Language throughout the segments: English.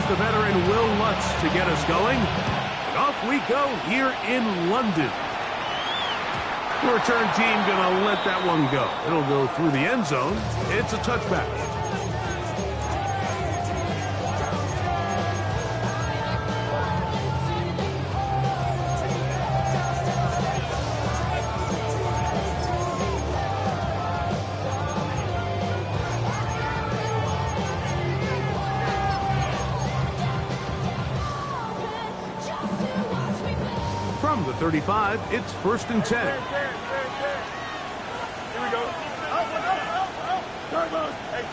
Here's the veteran Will Lutz to get us going. And off we go here in London. The return team going to let that one go. It'll go through the end zone. It's a touchback. From the 35, it's 1st and 10. Here we go. Hey,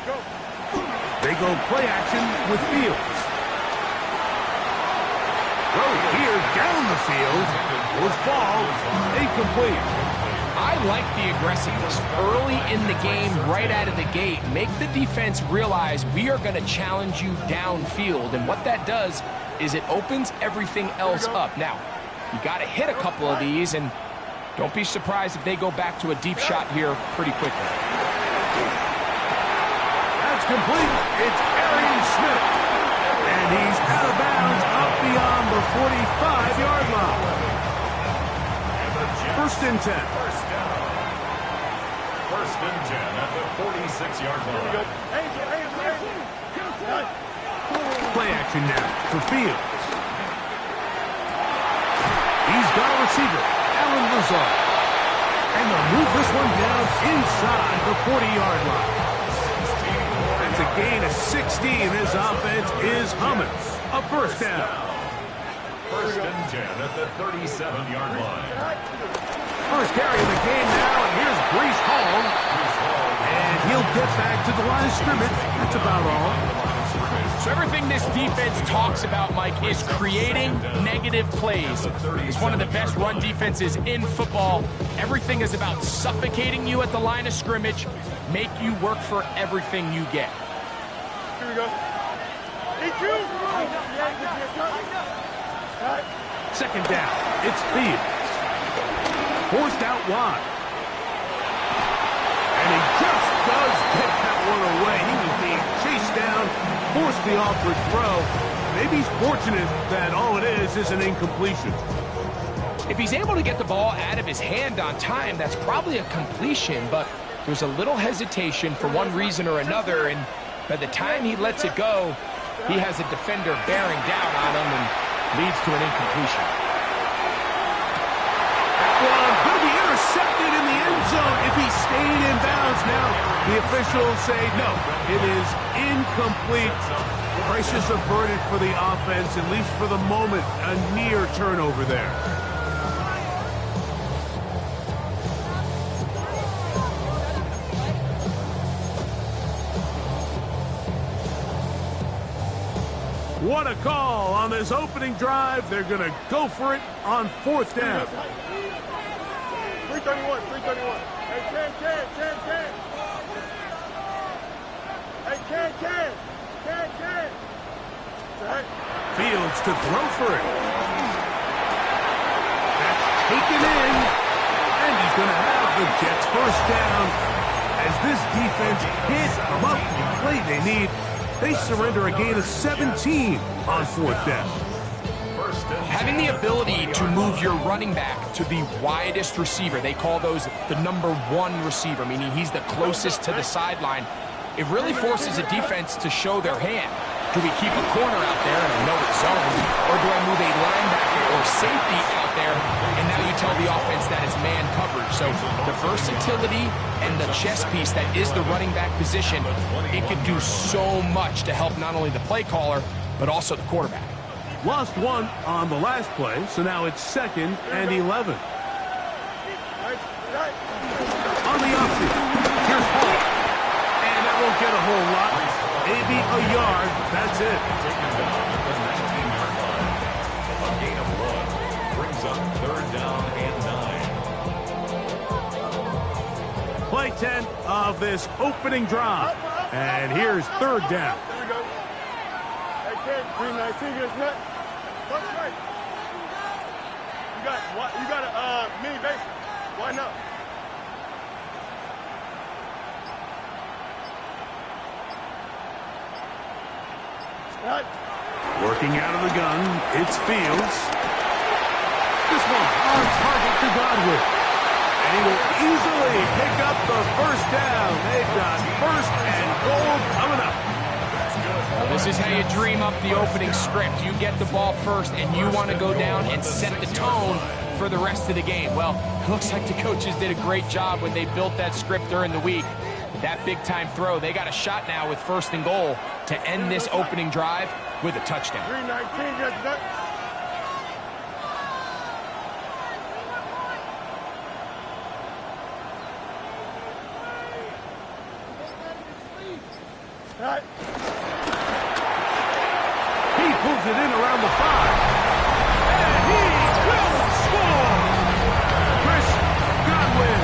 go. They go play action with Fields. Throw here down the field. Will fall. Incomplete. I like the aggressiveness early in the game, right out of the gate. Make the defense realize we are going to challenge you downfield. And what that does is it opens everything else up. Now, you got to hit a couple of these, and don't be surprised if they go back to a deep shot here pretty quickly. That's complete. It's Arian Smith. And he's out of bounds up beyond the 45-yard line. 1st and 10. First and 10 at the 46-yard line. Play action now for Fields. He's got a receiver, Alan Lazard. And they'll move this one down inside the 40-yard line. That's a gain of 16. This offense is humming. A 1st down. First and 10 at the 37-yard line. First carry of the game now, and here's Breece Hall. And he'll get back to the line of scrimmage. That's about all. So everything this defense talks about, Mike, is creating negative plays. It's one of the best run defenses in football. Everything is about suffocating you at the line of scrimmage, make you work for everything you get. Here we go. Second down, it's Fields. Forced out wide. And he just does get that one away. He was being chased down, forced the awkward throw. Maybe he's fortunate that all it is an incompletion. If he's able to get the ball out of his hand on time, that's probably a completion, but there's a little hesitation for one reason or another, and by the time he lets it go, he has a defender bearing down on him and leads to an incompletion. Well, going to be intercepted in the end zone if he stayed in bounds. Now, the officials say no, it is incomplete. Crisis averted for the offense, at least for the moment, a near turnover there. What a call on this opening drive. They're going to go for it on 4th down. 331. Hey, Ken. Hey, Ken. Fields to throw for it. That's taken in. And he's going to have the Jets 1st down. As this defense hit them up the play they need, they surrender a gain of 17 on 4th down. Having the ability to move your running back to the widest receiver, they call those the #1 receiver, meaning he's the closest to the sideline. It really forces a defense to show their hand. Do we keep a corner out there in a no-it's zone, or do I move a linebacker or safety out there, and now you tell the offense that it's man coverage? So the versatility and the chess piece that is the running back position, it could do so much to help not only the play caller, but also the quarterback. Lost one on the last play, so now it's 2nd and 11. On the option, here's Hall. And that won't get a whole lot. Maybe a yard, that's it. Taken down at the 19-yard line. A gain of 1 brings up 3rd down and 9. Play 10 of this opening drive. And here's 3rd down. Here we go. Hey, Ken, 319 gets nut. What's right? You got a mini base. Why not? Working out of the gun, it's Fields. This one on target to Godwin. And he will easily pick up the first down. They've got first and goal coming up. Well, this is how you dream up the opening script. You get the ball first, and you want to go down and set the tone for the rest of the game. Well, it looks like the coaches did a great job when they built that script during the week. With that big-time throw, they got a shot now with first and goal to end this opening drive with a touchdown. 319 gets that. He pulls it in around the 5. And he will score! Chris Godwin.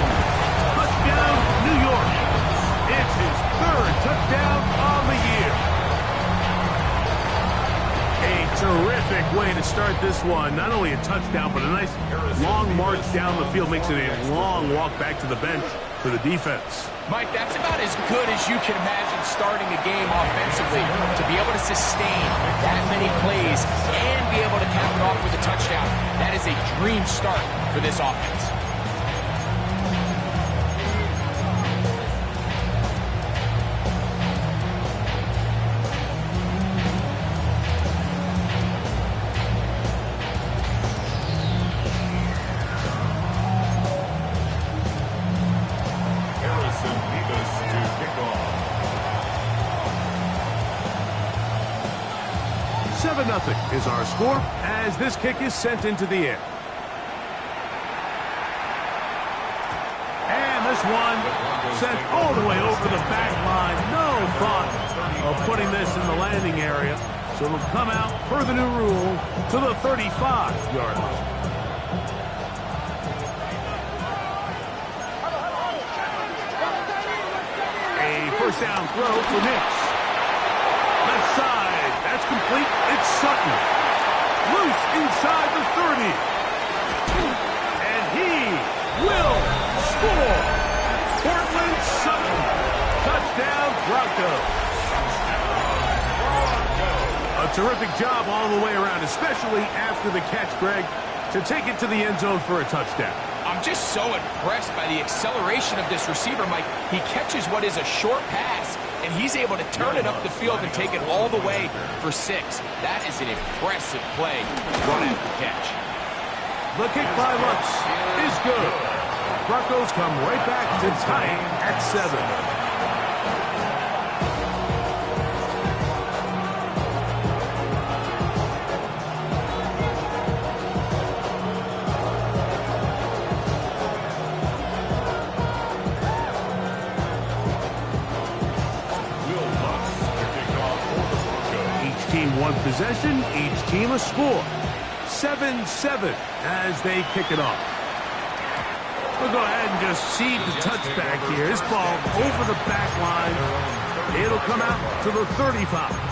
Touchdown, New York. It's his third touchdown on the year. A terrific way to start this one. Not only a touchdown, but a nice long march down the field. Makes it a long walk back to the bench for the defense. Mike, that's about as good as you can imagine starting a game offensively. To be able to sustain that many plays and be able to cap it off with a touchdown, that is a dream start for this offense. Nothing is our score as this kick is sent into the air. And this one sent all the way over the back line. No thought of putting this in the landing area. So it'll come out per the new rule to the 35-yard line. A first down throw for Nix. Left side. That's complete. It's Sutton. Loose inside the 30. And he will score. Portland Sutton. Touchdown, Broncos. A terrific job all the way around, especially after the catch, Greg, to take it to the end zone for a touchdown. I'm just so impressed by the acceleration of this receiver, Mike. He catches what is a short pass, and he's able to turn it up the field and take it all the way for 6. That is an impressive play, run after catch. The kick by Lutz is good. Broncos come right back to tie it at 7. One possession, each team a score. 7-7 as they kick it off. We'll go ahead and just seed the touchback here. This ball over the back line. It'll come out to the 35.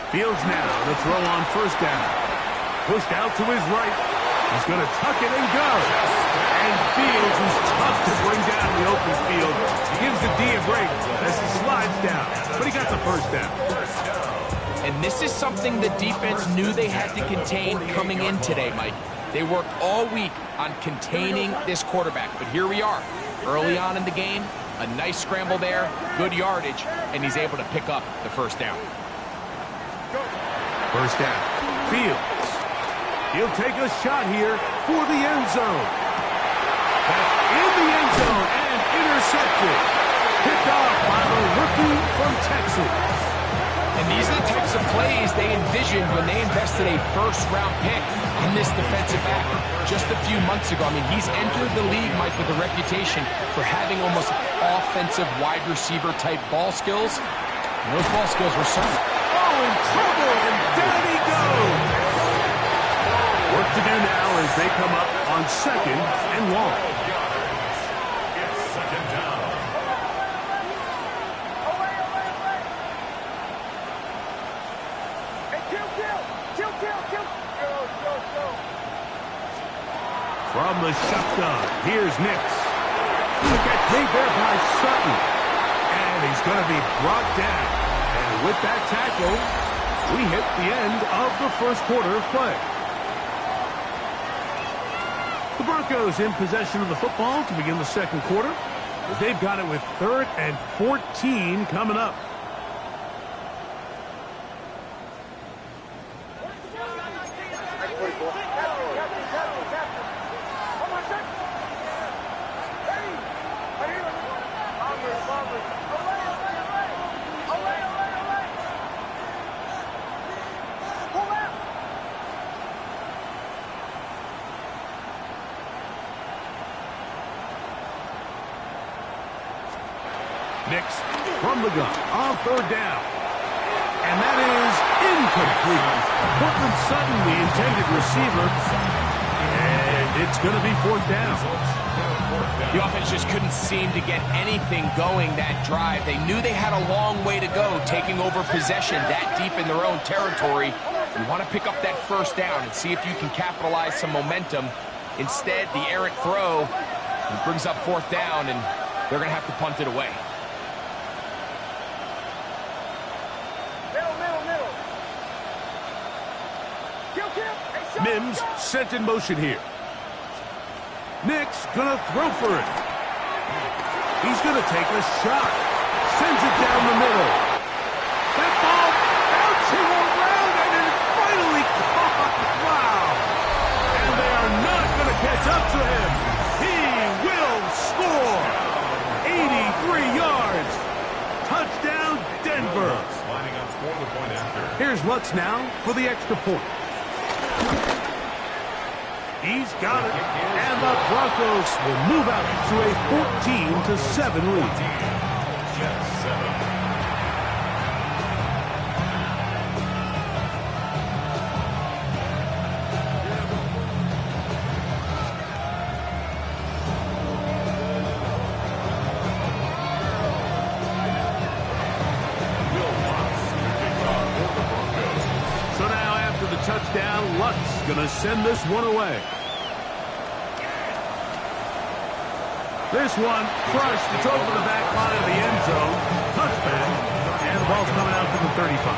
Fields now, the throw on first down. Pushed out to his right. He's going to tuck it and go. And Fields is tough to bring down in the open field. He gives the D a break as he slides down. But he got the first down. And this is something the defense knew they had to contain coming in today, Mike. They worked all week on containing this quarterback. But here we are, early on in the game. A nice scramble there, good yardage, and he's able to pick up the first down. First down. Fields. He'll take a shot here for the end zone. That's in the end zone and intercepted. Picked off by the rookie from Texas. And these are the types of plays they envisioned when they invested a first-round pick in this defensive back just a few months ago. I mean, he's entered the league, Mike, with a reputation for having almost offensive wide receiver type ball skills. And those ball skills were certain. Oh, in trouble, and down he goes. Work to do now as they come up on 2nd and long. It's 2nd down. From the shotgun, here's Nix. Look at made there by Sutton. And he's going to be brought down. And with that tackle, we hit the end of the first quarter of play. The Broncos in possession of the football to begin the second quarter. They've got it with 3rd and 14 coming up. Nix from the gun on 3rd down. And that is incomplete. Cortland Sutton, the intended receiver. And it's going to be 4th down. The offense just couldn't seem to get anything going that drive. They knew they had a long way to go taking over possession that deep in their own territory. You want to pick up that 1st down and see if you can capitalize some momentum. Instead, the errant throw brings up 4th down, and they're going to have to punt it away. Mims sent in motion here. Nix gonna throw for it. He's gonna take a shot. Sends it down the middle. That ball bouncing around and it's finally caught. Wow. And they are not gonna catch up to him. He will score. 83 yards. Touchdown, Denver. Lining up for the point after. Here's Lutz now for the extra point. He's got it, and the Broncos will move out to a 14-7 lead. Jets 7. So now after the touchdown, Lutz gonna send this one away. This one crushed. It's over the back line of the end zone. Touchback. And the ball's coming out to the 35.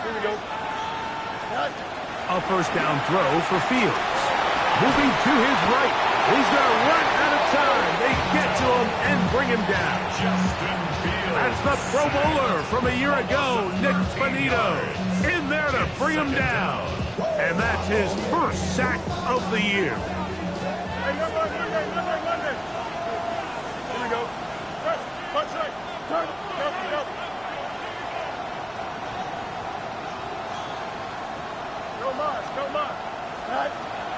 Here we go. A 1st down throw for Fields. Moving to his right. He's going to run out of time. They get to him and bring him down. Justin Fields. That's the Pro Bowler from a year ago, Nick Bonito, in there to bring him down. And that's his 1st sack of the year. Hey, number. Here we go. Touch right. Turn. Go. Go, Mars.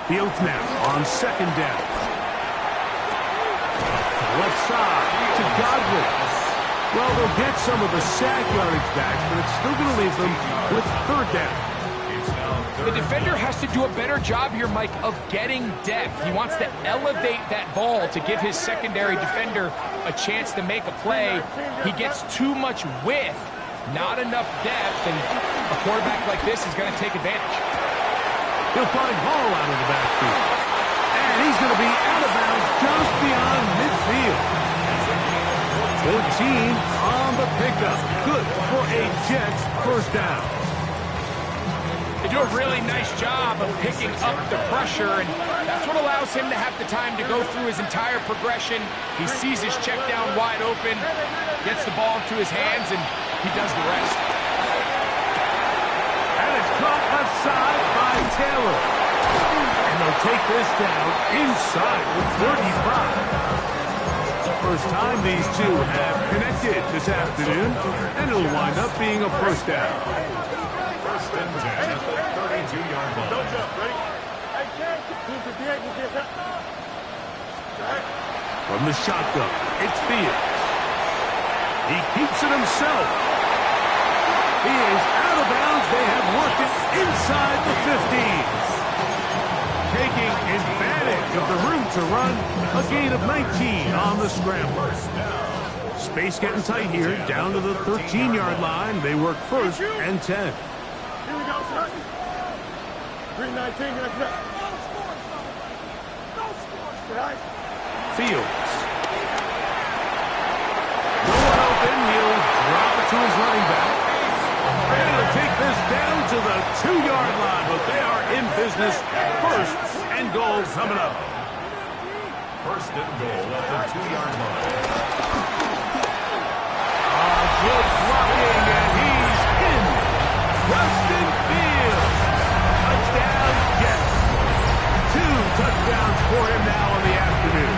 Fields now on 2nd down. To the left side to Godwin. Well, they'll get some of the sack yardage back, but it's still going to leave them with 3rd down. The defender has to do a better job here, Mike, of getting depth. He wants to elevate that ball to give his secondary defender a chance to make a play. He gets too much width, not enough depth, and a quarterback like this is going to take advantage. He'll find Hall out of the backfield. And he's going to be out of bounds just beyond midfield. 14 on the pickup. Good for a Jets 1st down. They do a really nice job of picking up the pressure, and that's what allows him to have the time to go through his entire progression. He sees his check down wide open, gets the ball into his hands, and he does the rest. And it's caught left side by Taylor. And they'll take this down inside the 35. First time these two have connected this afternoon, and it'll wind up being a first down. First and 10 at the 32-yard line. Don't jump, ready? Hey, Ken, From the shotgun, it's Fields. He keeps it himself. He is out of bounds. They have worked it inside the 15. Taking advantage of the room to run, a gain of 19 on the scramble. Space getting tight here, down to the 13-yard line. They work first and 10. Here we go, son. 319, let's go. Fields. No one open. He'll drop it to his running back. And he'll take this down to the 2-yard line, but they are in business. First and goal coming up. First and goal at the 2-yard line. Good blocking, and he's in. Justin Fields. Touchdown, Jets. 2 touchdowns for him now in the afternoon.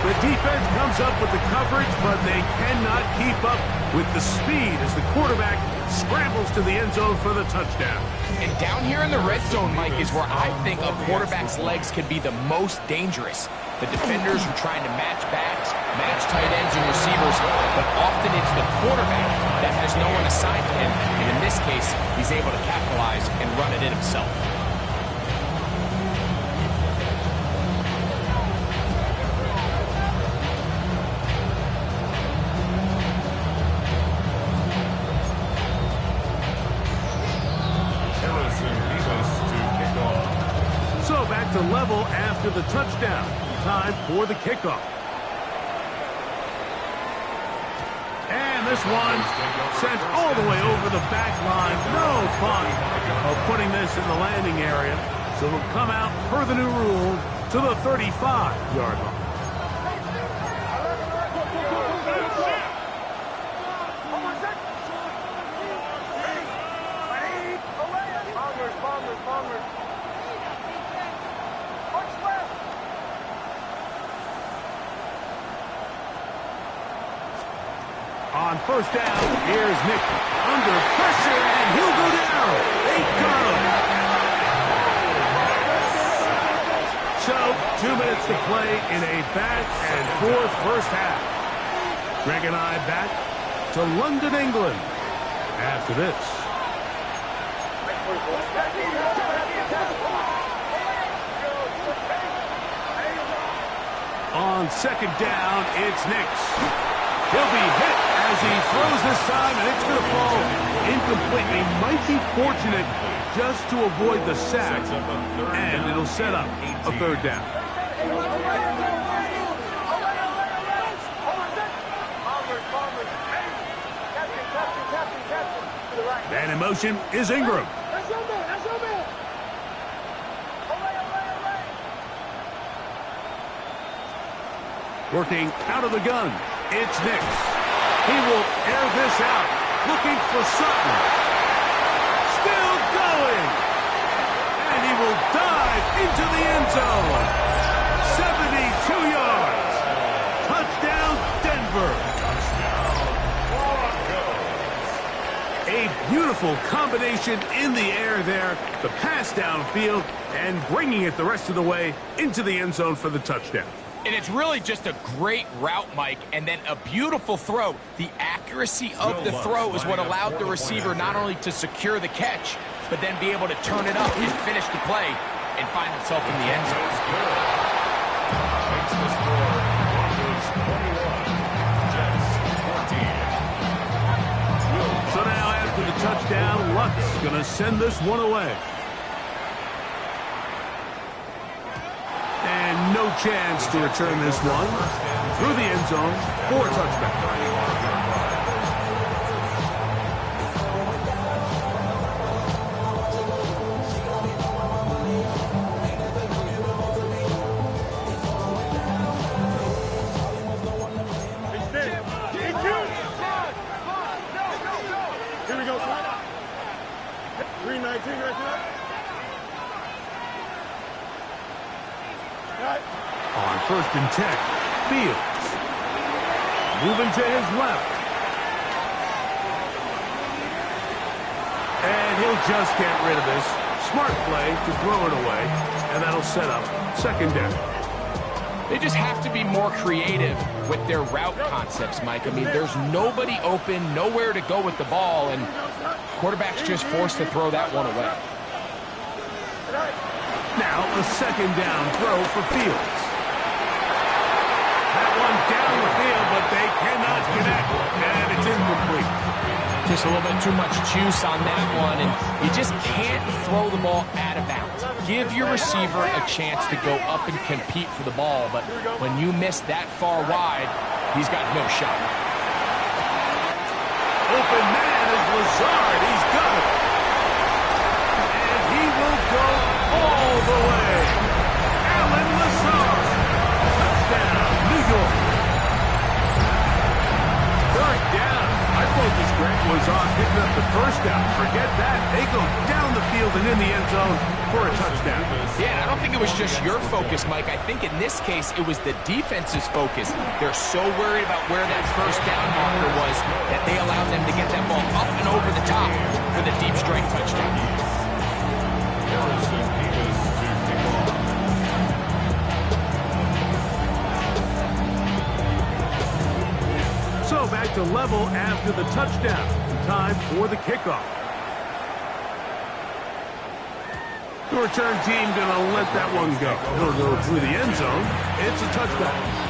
The defense comes up with the coverage, but they cannot keep up with the speed as the quarterback scrambles to the end zone for the touchdown. And down here in the red zone, Mike, is where I think a quarterback's legs can be the most dangerous. The defenders are trying to match backs, match tight ends and receivers, but often it's the quarterback that has no one assigned to him, and in this case, he's able to capitalize and run it in himself. So back to level after the touchdown. Time for the kickoff. And this one sent all the way over the back line. No fun of putting this in the landing area. So it'll come out per the new rule to the 35-yard line. On first down, here's Nick under pressure, and he'll go down. They got him. So, 2 minutes to play in a back-and-forth first half. Greg and I back to London, England after this. On second down, it's Nix. He'll be hit as he throws this time, and it's going to fall incomplete. They might be fortunate just to avoid the sack, and it'll set up a third down. And in motion is Ingram. Working out of the gun, it's Nix. He will air this out, looking for Sutton. Still going. And he will dive into the end zone. 72 yards. Touchdown, Denver. A beautiful combination in the air there. The pass downfield and bringing it the rest of the way into the end zone for the touchdown. And it's really just a great route, Mike, and then a beautiful throw. The accuracy of the throw is what allowed the receiver not only to secure the catch, but then be able to turn it up and finish the play and find himself in the end zone. Makes the score Broncos 21, Jets 14. So now after the touchdown, Luck's going to send this one away. And no chance to return this one through the end zone for a touchback. Here we go, 319 right there. and 10. Fields. Moving to his left. And he'll just get rid of this. Smart play to throw it away. And that'll set up second down. They just have to be more creative with their route concepts, Mike. I mean, there's nobody open, nowhere to go with the ball, and quarterback's just forced to throw that one away. Now a second down throw for Fields. That one down the field, but they cannot connect, and it's incomplete. Just a little bit too much juice on that one, and you just can't throw the ball out of bounds. Give your receiver a chance to go up and compete for the ball, but when you miss that far wide, he's got no shot. Open man is Lazard. He's got it. And he will go all the way. Alan Lazard. Touchdown, New York. Third down. My focus, Greg, was on picking up the first down. Forget that. They go down the field and in the end zone for a touchdown. Yeah, and I don't think it was just your focus, Mike. I think in this case, it was the defense's focus. They're so worried about where that first down marker was that they allowed them to get that ball up and over the top for the deep strike touchdown. So back to level after the touchdown. Time for the kickoff. The return team going to let that one go. It'll go through the end zone. It's a touchdown.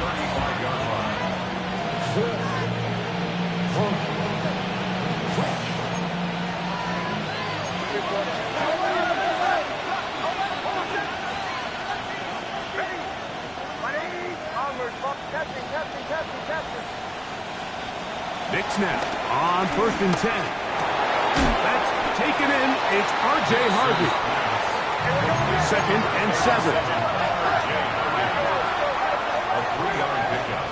Big snap on 1st and 10. That's taken in. It's R.J. Harvey. 2nd and 7. A 3-yard pickup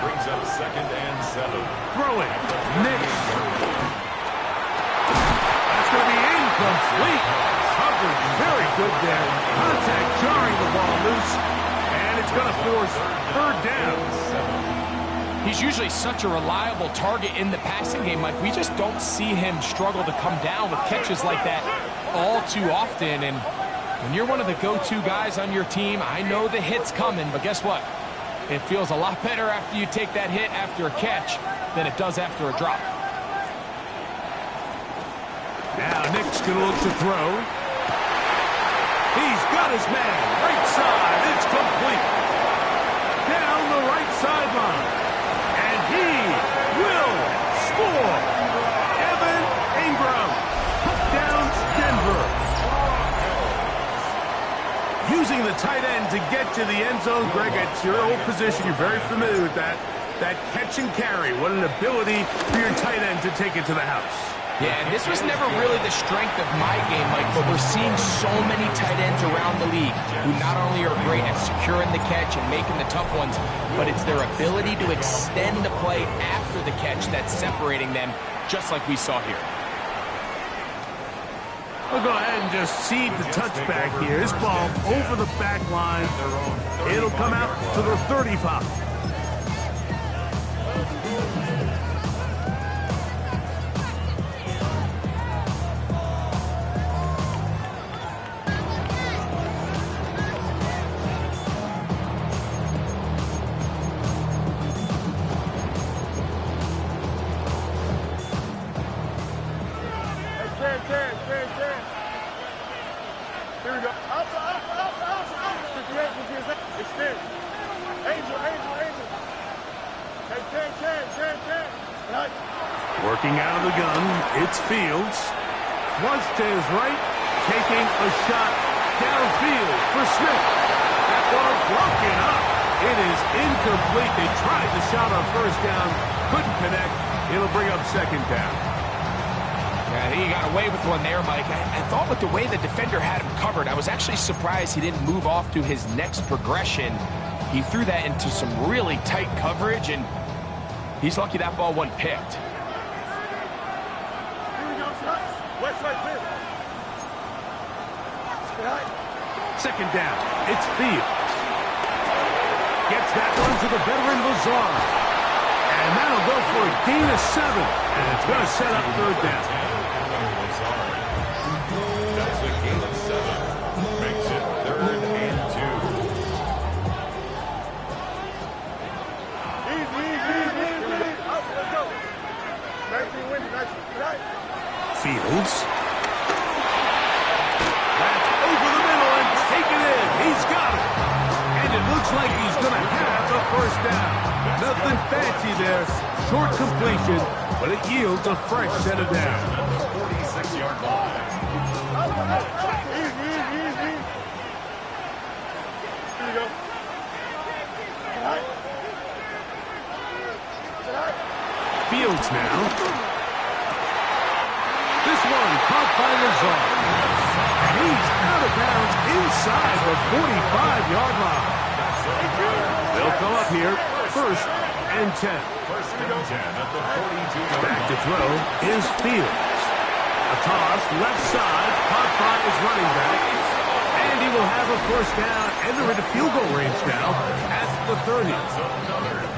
brings up 2nd and 7. Throwing. Nix. That's going to be incomplete. Coverage very good there. Contact jarring the ball loose. And it's going to force 3rd down. He's usually such a reliable target in the passing game, Mike. We just don't see him struggle to come down with catches like that all too often. And when you're one of the go-to guys on your team, I know the hit's coming, but guess what? It feels a lot better after you take that hit after a catch than it does after a drop. Now Nick's going to look to throw. He's got his man. Right side. It's complete. Down the right sideline. And he will score. Evan Ingram. Touchdowns, Denver. Using the tight end to get to the end zone, Greg, it's your old position. You're very familiar with that. That catch and carry. What an ability for your tight end to take it to the house. Yeah, and this was never really the strength of my game, Mike, but we're seeing so many tight ends around the league who not only are great at securing the catch and making the tough ones, but it's their ability to extend the play after the catch that's separating them, just like we saw here. We'll go ahead and just seed the touchback here. This ball over the back line. It'll come out to the 35. Working out of the gun, it's Fields. Flush to his right, taking a shot downfield for Smith. That ball broken up. It is incomplete. They tried the shot on 1st down, couldn't connect. It'll bring up 2nd down. Yeah, I think he got away with one there, Mike. I thought with the way the defender had him covered, I was actually surprised he didn't move off to his next progression. He threw that into some really tight coverage, and he's lucky that ball wasn't picked. Second down, it's Fields. Gets that one to the veteran Lazard. And that'll go for a gain of 7. And it's going to set up third down. That's a gain of 7. Makes it 3rd and 2. Fields. That's over the middle and taken in. He's got it. And it looks like he's going to have a first down. Nothing fancy there. Short completion, but it yields a fresh set of downs. 46-yard line. Here you go. Fields now. This one caught by Lazard. And he's out of bounds inside the 45-yard line. They'll come up here, 1st and 10. 1st and 10 at the 42-yard line. Back to throw is Fields. A toss left side, caught by his running back. And he will have a first down, and they're into field goal range now at the 30.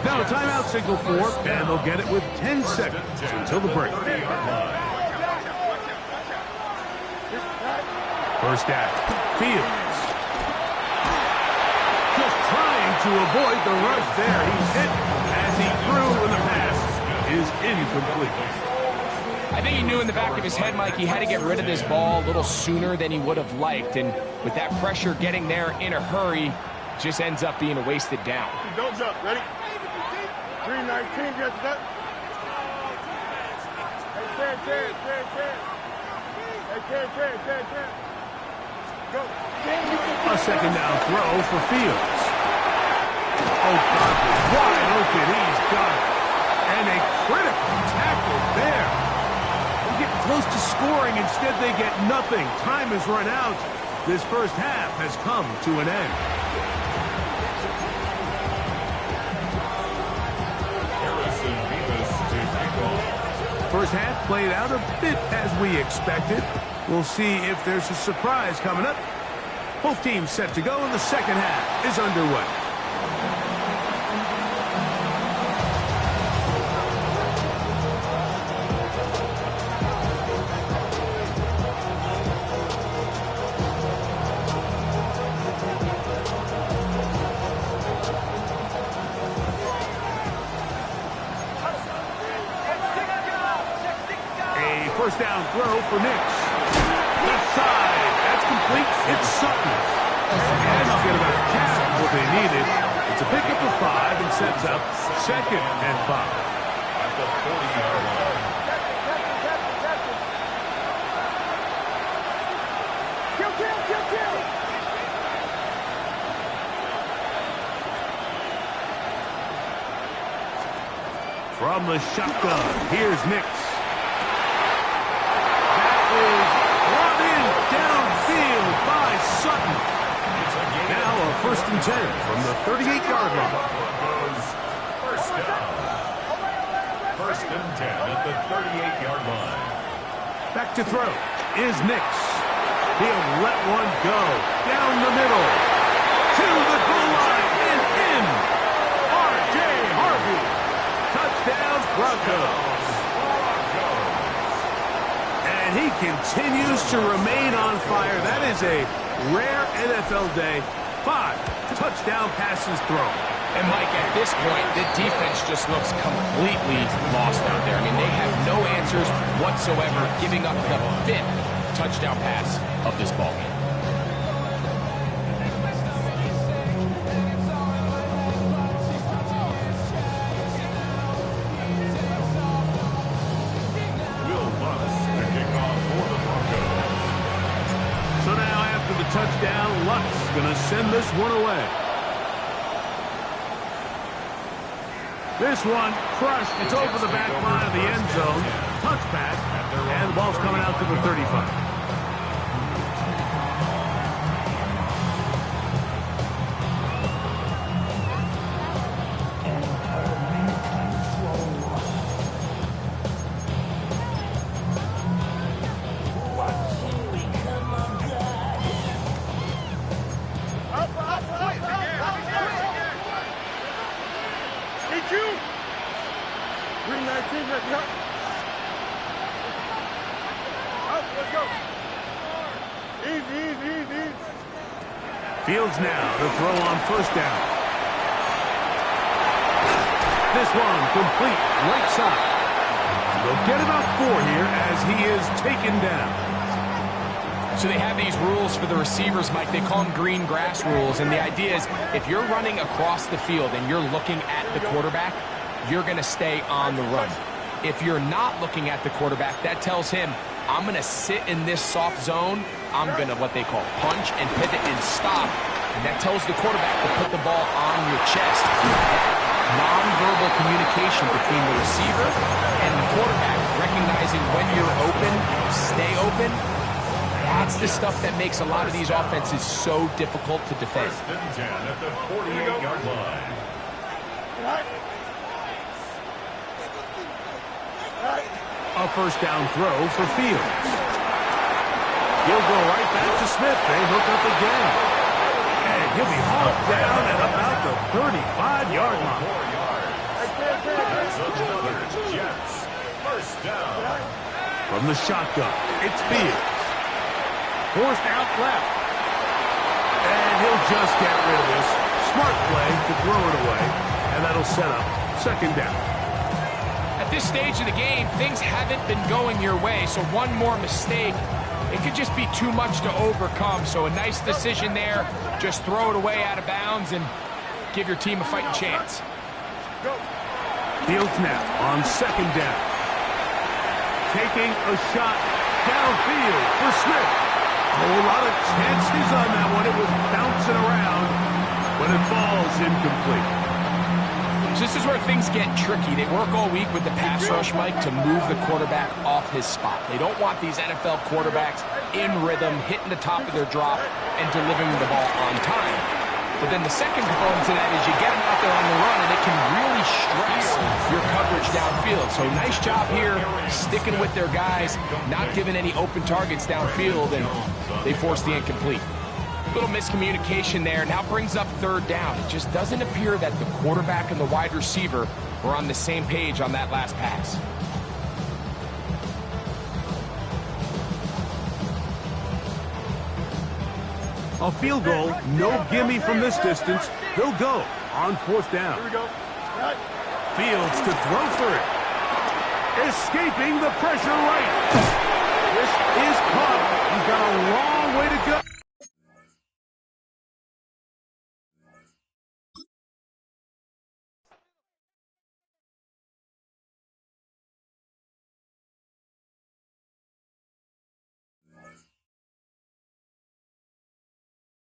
Now a timeout signal for, and they'll get it with 10 seconds until the break. First down, Fields. Just trying to avoid the rush there. He's hit as he threw, and the pass is incomplete. I think he knew in the back of his head, Mike, he had to get rid of this ball a little sooner than he would have liked. And with that pressure getting there in a hurry, just ends up being a wasted down. Don't jump. Ready? 319 gets that. Hey, 10. Go. A second down throw for Fields. Oh, God, wide open. He's got it. And a critical tackle there. They're getting close to scoring. Instead, they get nothing. Time has run out. This first half has come to an end. First half played out a bit as we expected. We'll see if there's a surprise coming up. Both teams set to go, and the second half is underway. First down throw for Nix. Left side. That's complete. It's Sutton. And they'll get about half what they needed. It's a pickup of 5 and sets up 2nd and 5. At the 40-yard line. From the shotgun, here's Nix. Is brought in downfield by Sutton. Now a 1st and 10 from the 38-yard line. First down. 1st and 10 at the 38-yard line. Back to throw is Nix. He'll let one go down the middle to the goal line and in. R.J. Harvey. Touchdown Broncos. He continues to remain on fire. That is a rare NFL day. 5 touchdown passes thrown. And, Mike, at this point, the defense just looks completely lost out there. I mean, they have no answers whatsoever, giving up the 5th touchdown pass of this ballgame. Touchdown, Lutz going to send this one away. This one crushed. It's over the back line of the end zone. Touchback, and the ball's coming out to the 35. 319, let's go. Up, let's go. Easy. Fields now to throw on first down. This one complete right side. They'll get about 4 here as he is taken down. So they have these rules for the receivers, Mike. They call them green grass rules. And the idea is if you're running across the field and you're looking at the quarterback, you're going to stay on the run. If you're not looking at the quarterback, that tells him, I'm going to sit in this soft zone. I'm going to what they call punch and pivot and stop. And that tells the quarterback to put the ball on your chest. Non-verbal communication between the receiver and the quarterback, recognizing when you're open, stay open. That's the stuff that makes a lot of these offenses so difficult to defend. First and 10 at the 48-yard line. A first down throw for Fields. He'll go right back to Smith. They hook up again. And he'll be hauled down at about the 35-yard line. That's another Jets. First down. From the shotgun, it's Fields. Forced out left. And he'll just get rid of this. Smart play to throw it away. And that'll set up second down. At this stage of the game, things haven't been going your way, so one more mistake, it could just be too much to overcome. So a nice decision there. Just throw it away out of bounds and give your team a fighting chance. Fields now on second down. Taking a shot downfield for Smith. A whole lot of chances on that one. It was bouncing around, but it falls incomplete. So this is where things get tricky. They work all week with the pass rush, Mike, to move the quarterback off his spot. They don't want these NFL quarterbacks in rhythm, hitting the top of their drop, and delivering the ball on time. But then the second component to that is you get them out there on the run, and it can really stress your coverage downfield. So nice job here, sticking with their guys, not giving any open targets downfield, and they force the incomplete. Little miscommunication there. Now brings up third down. It just doesn't appear that the quarterback and the wide receiver were on the same page on that last pass. A field goal, no gimme from this distance. They'll go on fourth down. Fields to throw for it. Escaping the pressure right. This is caught. He's got a long way to go.